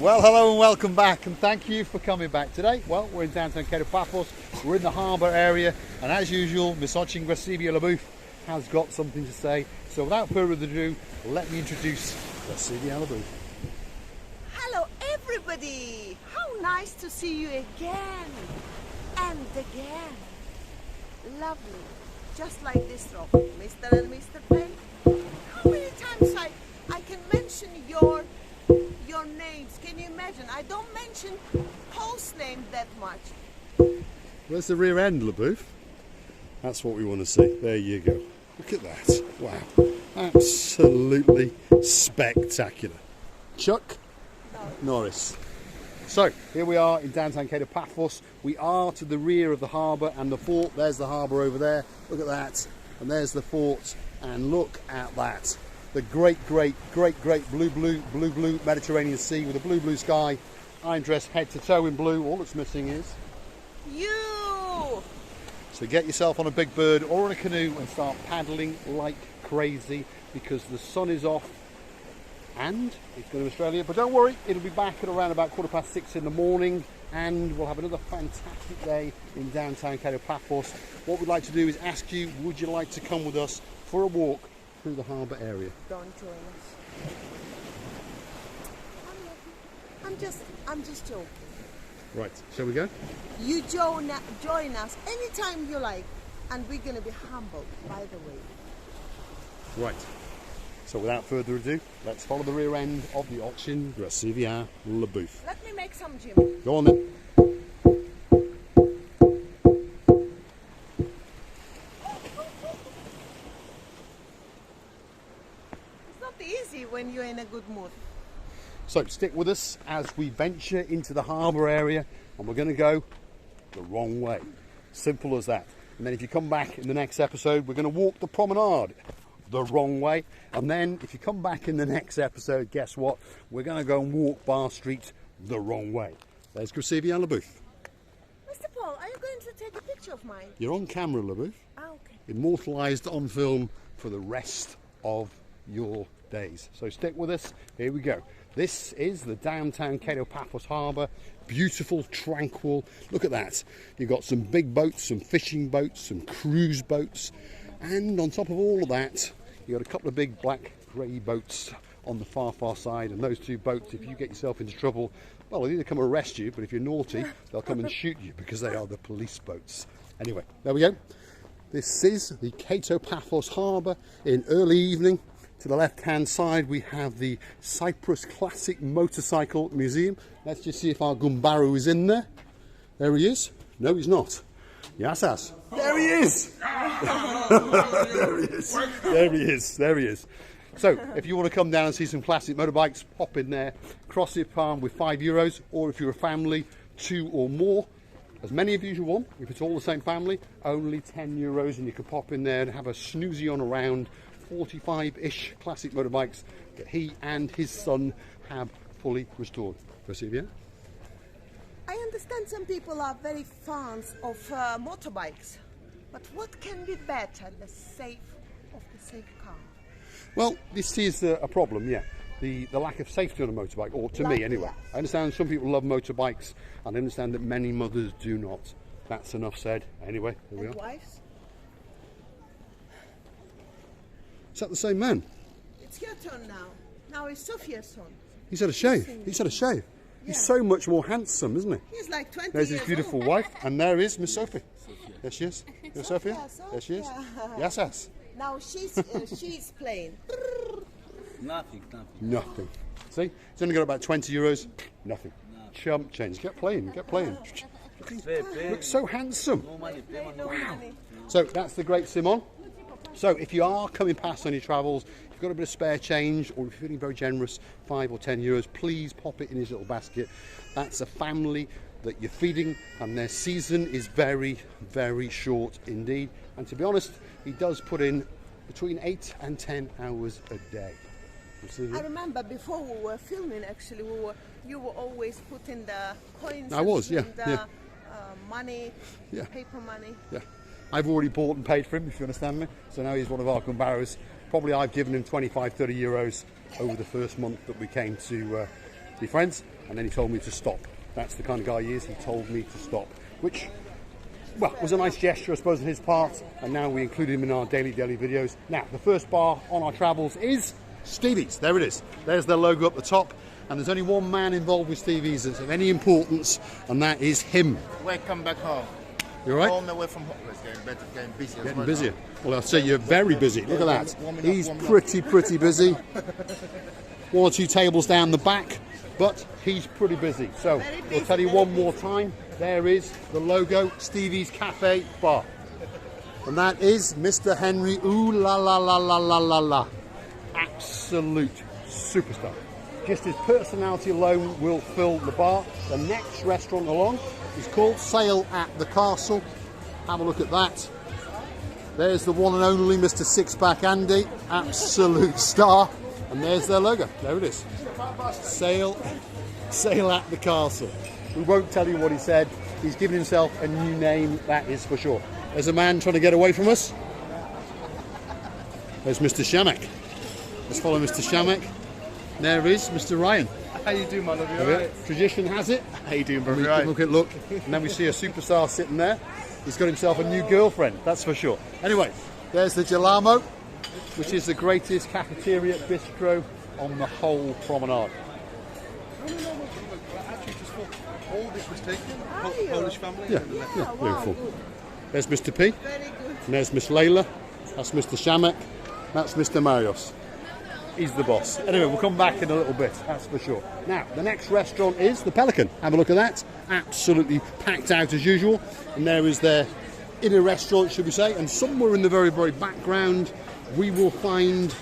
Well, hello and welcome back, and thank you for coming back today. Well, we're in downtown Kato Paphos, we're in the harbour area, and as usual, Miss Gracivia Labouf has got something to say. So without further ado, let me introduce Gracivia Labouf. Hello everybody! How nice to see you again and again. Lovely, just like this rock, Mr. and Mr. Penn. How many times I can mention your names? Can you imagine? I don't mention Paul's name that much. Where's the rear end, Labouf? That's what we want to see. There you go. Look at that. Wow. Absolutely spectacular. Chuck Norris. So, here we are in downtown Kato Paphos. We are to the rear of the harbour and the fort. There's the harbour over there. Look at that. And there's the fort. And look at that. The great blue Mediterranean Sea with a blue sky. I'm dressed head to toe in blue. All that's missing is you. So get yourself on a big bird or on a canoe and start paddling like crazy because the sun is off and it's going to Australia. But don't worry, it'll be back at around about 6:15 in the morning and we'll have another fantastic day in downtown Kato Paphos. What we'd like to do is ask you, would you like to come with us for a walk through the harbour area? Don't join us. I'm just joking. Right, shall we go? You join us anytime you like, and we're going to be humbled, by the way. Right. So without further ado, let's follow the rear end of the auction, Gracivia Labouf. Let me make some, Jim. Go on then. It's not easy when you're in a good mood. So stick with us as we venture into the harbour area and we're going to go the wrong way. Simple as that. And then if you come back in the next episode, we're going to walk the promenade the wrong way. And then if you come back in the next episode, guess what? We're going to go and walk Bar Street the wrong way. There's Gracivia Labouf. Mr. Paul, are you going to take a picture of mine? You're on camera, Labouf. Ah, okay. Immortalised on film for the rest of your days. So stick with us. Here we go. This is the downtown Kato Paphos Harbour. Beautiful, tranquil. Look at that. You've got some big boats, some fishing boats, some cruise boats. And on top of all of that, you've got a couple of big black grey boats on the far side. And those two boats, if you get yourself into trouble, well, they'll either come arrest you, but if you're naughty, they'll come and shoot you because they are the police boats. Anyway, there we go. This is the Kato Paphos Harbour in early evening. To the left-hand side, we have the Cyprus Classic Motorcycle Museum. Let's just see if our Gumbaru is in there. There he is. No, he's not. Yes. There he is. There he is. There he is. There he is. So, if you want to come down and see some classic motorbikes, pop in there. Cross your palm with €5, or if you're a family, 2 or more. As many of you as you want. If it's all the same family, only €10, and you can pop in there and have a snoozy on around. 45-ish classic motorbikes that he and his son have fully restored. Gracivia? I understand some people are very fans of motorbikes, but what can be better than the safe car? Well, this is a problem, yeah. The lack of safety on a motorbike, or to me anyway. I understand some people love motorbikes, and I understand that many mothers do not. That's enough said. Anyway, here we are. Wives? Is that the same man? It's your turn now. Now it's Sophia's turn. He's had a shave. He's had a shave. Yeah. He's so much more handsome, isn't he? He's like 20 There's years his beautiful old. wife, and there is Miss Sophie. There she is. Miss Sophia? There she is. Yes. Now she's playing. Nothing. See? He's only got about €20. Nothing. Chump change. Get playing. Looks so handsome. Wow. So that's the great Simon. So if you are coming past on your travels, if you've got a bit of spare change or if you're feeling very generous, €5 or €10, please pop it in his little basket. That's a family that you're feeding and their season is very, very short indeed. And to be honest, he does put in between 8 and 10 hours a day. I remember before we were filming, actually, you were always putting the coins. I was, yeah. Money, yeah. Paper money. Yeah. I've already bought and paid for him, if you understand me. So now he's one of our Gumbaros. Probably I've given him €25, €30 over the first month that we came to be friends. and then he told me to stop. That's the kind of guy he is. He told me to stop, which, well, was a nice gesture, I suppose, on his part, and now we include him in our daily videos. Now, the first bar on our travels is Stevie's. There it is. There's their logo up the top, and there's only one man involved with Stevie's that's of any importance, and that is him. Welcome back home. You all right? On the way from home. It's getting better, getting busier. Getting busier. Well, I'll say you're very busy. Look at that. He's pretty busy. One or two tables down the back, but he's pretty busy. So we'll tell you one more time. There is the logo, Stevie's Cafe Bar. And that is Mr. Henry. Ooh la la la la la la la. Absolute superstar. Just his personality alone will fill the bar. The next restaurant along is called Sail at the Castle. Have a look at that. There's the one and only Mr. Six-Pack Andy, absolute star. And there's their logo. There it is. Sail at the Castle. We won't tell you what he said. He's given himself a new name, that is for sure. There's a man trying to get away from us. There's Mr. Shamak. Let's follow Mr. Shamak. There is Mr. Ryan. How you doing, my love? You alright? Tradition has it. How you doing, bro? Look. And then we see a superstar sitting there. He's got himself a new girlfriend, that's for sure. Anyway, there's the Gelamo, which is the greatest cafeteria bistro on the whole promenade. Actually, just all this was taken. Polish family. Yeah, beautiful. There's Mr. P. Very good. And there's Miss Layla. That's Mr. Shamak. That's Mr. Marios. He's the boss. Anyway, we'll come back in a little bit, that's for sure. Now, the next restaurant is the Pelican. Have a look at that. Absolutely packed out as usual. And there is their inner restaurant, should we say. And somewhere in the very background, we will find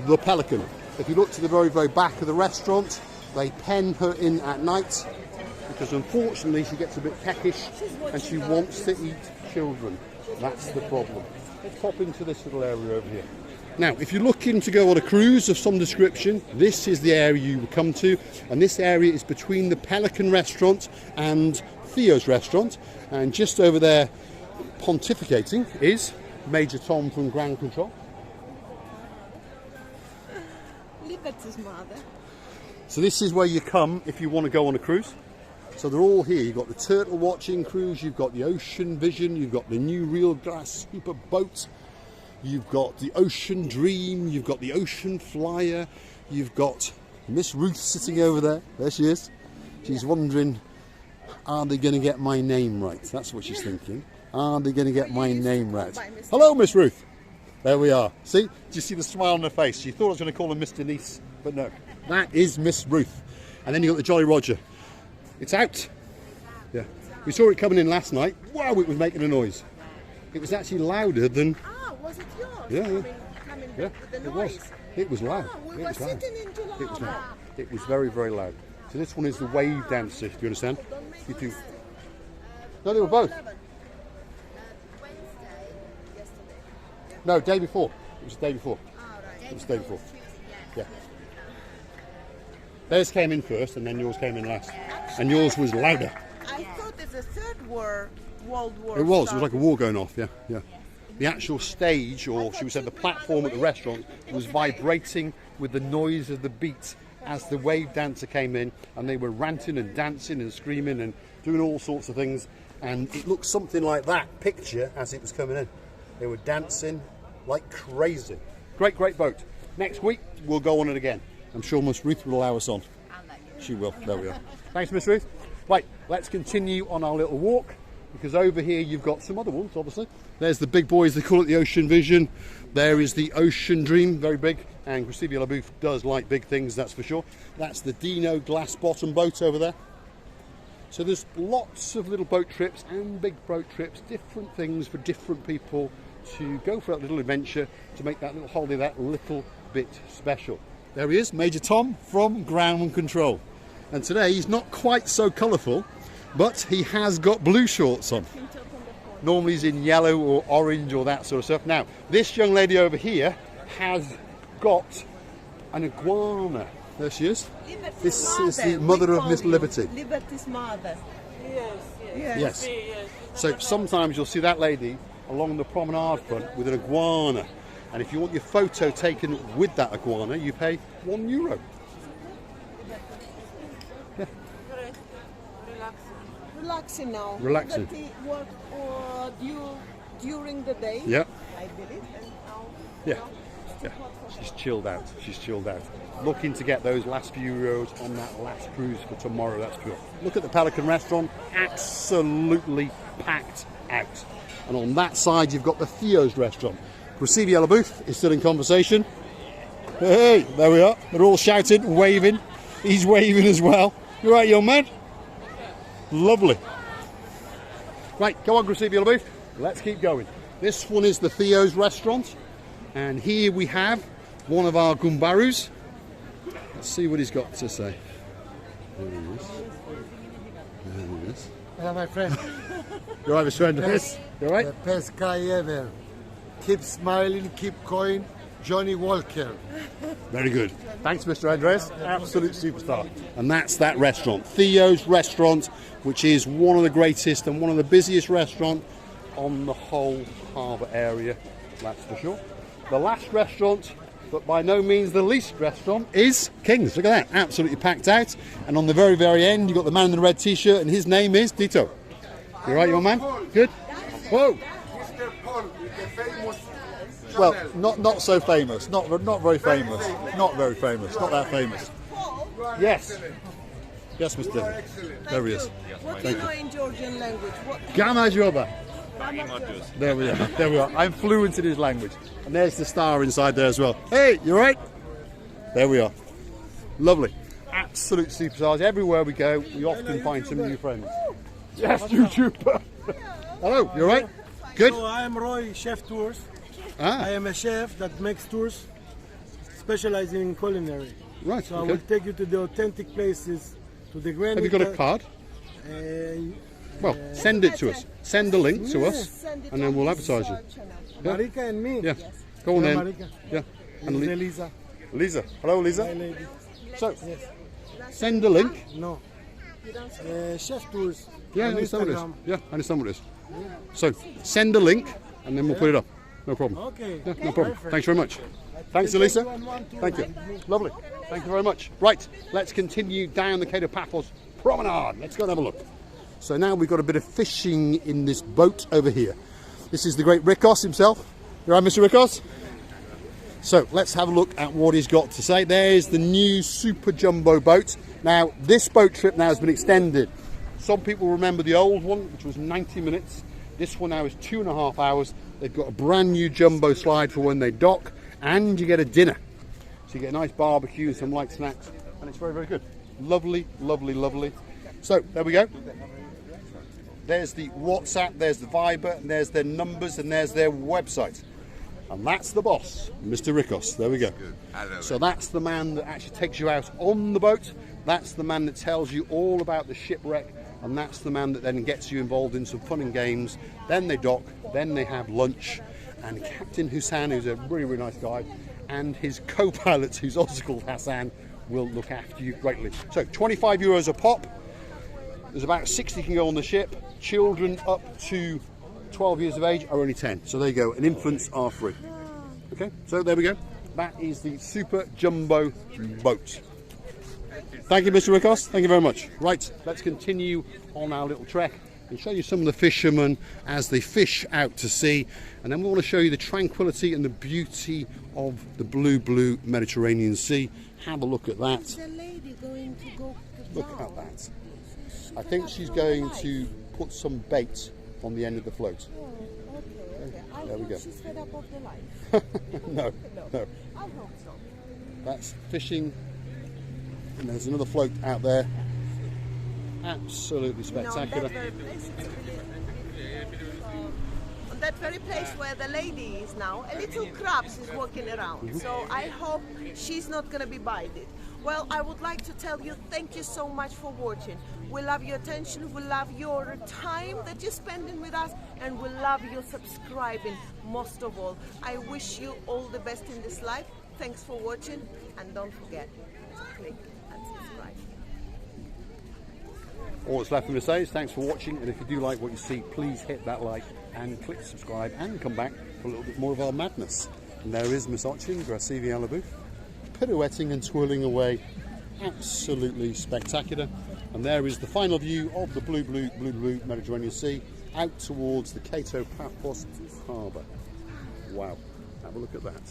the Pelican. If you look to the very back of the restaurant, they pen her in at night because unfortunately she gets a bit peckish and she wants to eat children. That's the problem. Let's pop into this little area over here. Now, if you're looking to go on a cruise of some description, this is the area you will come to, and this area is between the Pelican restaurant and Theo's restaurant, and just over there pontificating is Major Tom from Ground Control. Liberty's mother. So this is where you come if you want to go on a cruise. So they're all here. You've got the turtle watching cruise, you've got the Ocean Vision, you've got the new Real Glass Super Boat, you've got the Ocean Dream, you've got the Ocean Flyer, you've got Miss Ruth sitting over there. There she is. She's wondering, are they going to get my name right? That's what she's thinking. Are they going to get my name right? Hello, Miss Ruth. There we are. See? Do you see the smile on her face? She thought I was going to call her Miss Denise, but no. That is Miss Ruth. And then you've got the Jolly Roger. It's out. Yeah. We saw it coming in last night. Wow, it was making a noise. It was actually louder than... Ah, was it yours? Yeah. Coming Yeah, back with the it noise. was. It was loud. Ah, we It were was loud. sitting in July. It was loud. It was very loud. So this one is the wave dancer, do you understand? You do. No, they were both. No, day before. It was the day before. It was the day before. Yeah. Theirs came in first and then yours came in last. And yours was louder. I thought it's the Third World War. It was like a war going off, yeah. The actual stage, or should we say the platform at the restaurant, was vibrating with the noise of the beat as the wave dancer came in, and they were ranting and dancing and screaming and doing all sorts of things, and it looked something like that picture as it was coming in. They were dancing like crazy. Great boat. Next week we'll go on it again. I'm sure Miss Ruth will allow us on. She will. There we are. Thanks, Miss Ruth. Right, let's continue on our little walk, because over here you've got some other ones, obviously. There's the big boys, they call it the Ocean Vision. There is the Ocean Dream, very big, and Christine LaBouffe does like big things, that's for sure. That's the Dino glass bottom boat over there. So there's lots of little boat trips and big boat trips, different things for different people to go for that little adventure, to make that little holiday that little bit special. There he is, Major Tom from Ground Control. And today he's not quite so colourful, but he has got blue shorts on. Normally he's in yellow or orange or that sort of stuff. Now, this young lady over here has got an iguana. There she is. Liberty's This is mother, the mother we of call Miss you. Liberty. Liberty's mother. Yes. So sometimes you'll see that lady along the promenade front with an iguana. And if you want your photo taken with that iguana, you pay €1. Yeah. Relaxing now. Relaxing. Liberty work during the day. Yeah. I did it, and now. Yeah. now it's too Yeah. hot for She's chilled out. She's chilled out. Looking to get those last few euros on that last cruise for tomorrow. That's cool. Look at the Pelican restaurant. Absolutely packed out. And on that side, you've got the Theo's restaurant. Recife Yellow Booth is still in conversation. Hey, there we are. They're all shouting, waving. He's waving as well. You right, young man? Lovely. Right, come on, Recife Yellow Booth. Let's keep going. This one is the Theo's restaurant. And here we have one of our Gumbarus. Let's see what he's got to say. There he is. There he is. Hello, my friend. You all right, Mr. Friend? Yes. You all right? The best guy ever. Keep smiling, keep going. Johnny Walker. Very good. Thanks, Mr. Andres. Absolute superstar. And that's that restaurant, Theo's restaurant, which is one of the greatest and one of the busiest restaurants on the whole harbour area, that's for sure. The last restaurant, but by no means the least restaurant, is King's. Look at that, absolutely packed out. And on the very, very end, you've got the man in the red t-shirt, and his name is Dito. You right, young man? Good? Whoa! Mr. Paul, the famous Well, not so famous. Not very famous. Not very famous. Not that famous. Yes. Yes, Mr. There he is. What do Thank you know in Georgian language? What? Gama Joba. There we are. There we are. I'm fluent in his language. And there's the star inside there as well. Hey, you right? There we are. Lovely. Absolute superstars. Everywhere we go, we often find some new friends. Yes, YouTuber. Hello, you right? Good? So I am Roy, Chef Tours. Ah, I am a chef that makes tours specializing in culinary. right. So I Okay. will take you to the authentic places, to the granite. Have you got a card? Well, send it to us. Send the link to us, Send it and then on we'll his, advertise you. channel. Marika and me. Yeah. Go on Yeah, then. Marika. Yeah. And This is Li- Elisa. Lisa. Hello, Hi, Lisa. lady. So, send the link. No. Chef Tours. Yeah, I on understand what it is. Instagram. Yeah, I understand what it is. So, send the link, and then we'll put it up. No problem. Okay. Yeah, no problem. Perfect. Thanks very much. Thanks, Take Elisa. you on one tour. Thank you. Lovely. Thank you very much. Right, let's continue down the Kato Paphos promenade. Let's go and have a look. So now we've got a bit of fishing in this boat over here. This is the great Rikos himself. You right, Mr. Rikos? So let's have a look at what he's got to say. There's the new super jumbo boat. Now, this boat trip now has been extended. Some people remember the old one, which was 90 minutes. This one now is 2.5 hours. They've got a brand new jumbo slide for when they dock, and you get a dinner. So you get a nice barbecue and some light snacks, and it's very, very good. Lovely, lovely, lovely. So there we go. There's the WhatsApp, there's the Viber, and there's their numbers, and there's their website. And that's the boss, Mr. Rikos. There we go. So that's the man that actually takes you out on the boat. That's the man that tells you all about the shipwreck. And that's the man that then gets you involved in some fun and games. Then they dock, then they have lunch. And Captain Hussein, who's a really, really nice guy, and his co-pilot, who's also called Hassan, will look after you greatly. So 25 euros a pop. There's about 60 can go on the ship. Children up to 12 years of age are only 10. So there you go, and infants are free. Okay, so there we go. That is the super jumbo boat. Thank you, Mr. Rikos. Thank you very much. Right, let's continue on our little trek and show you some of the fishermen as they fish out to sea. And then we want to show you the tranquility and the beauty of the blue Mediterranean Sea. Have a look at that. The lady going to go Look at that. I think she's going to put some bait on the end of the float. Oh, okay. I There we hope go. she's fed up of the life. No. I hope so. That's fishing. And there's another float out there. Absolutely spectacular. On that very place, it's on that very place where the lady is now, a little crabs is walking around. So I hope she's not going to be bited. Well, I would like to tell you thank you so much for watching. We love your attention, we love your time that you're spending with us, and we love your subscribing most of all. I wish you all the best in this life. Thanks for watching, and don't forget to click and subscribe. All that's left for me to say is thanks for watching, and if you do like what you see, please hit that like and click subscribe and come back for a little bit more of our madness. And there is Miss Ochin, Recife Yellow Booth, pirouetting and twirling away. Absolutely spectacular. And there is the final view of the blue Mediterranean Sea out towards the Kato Paphos Harbour. Wow, have a look at that.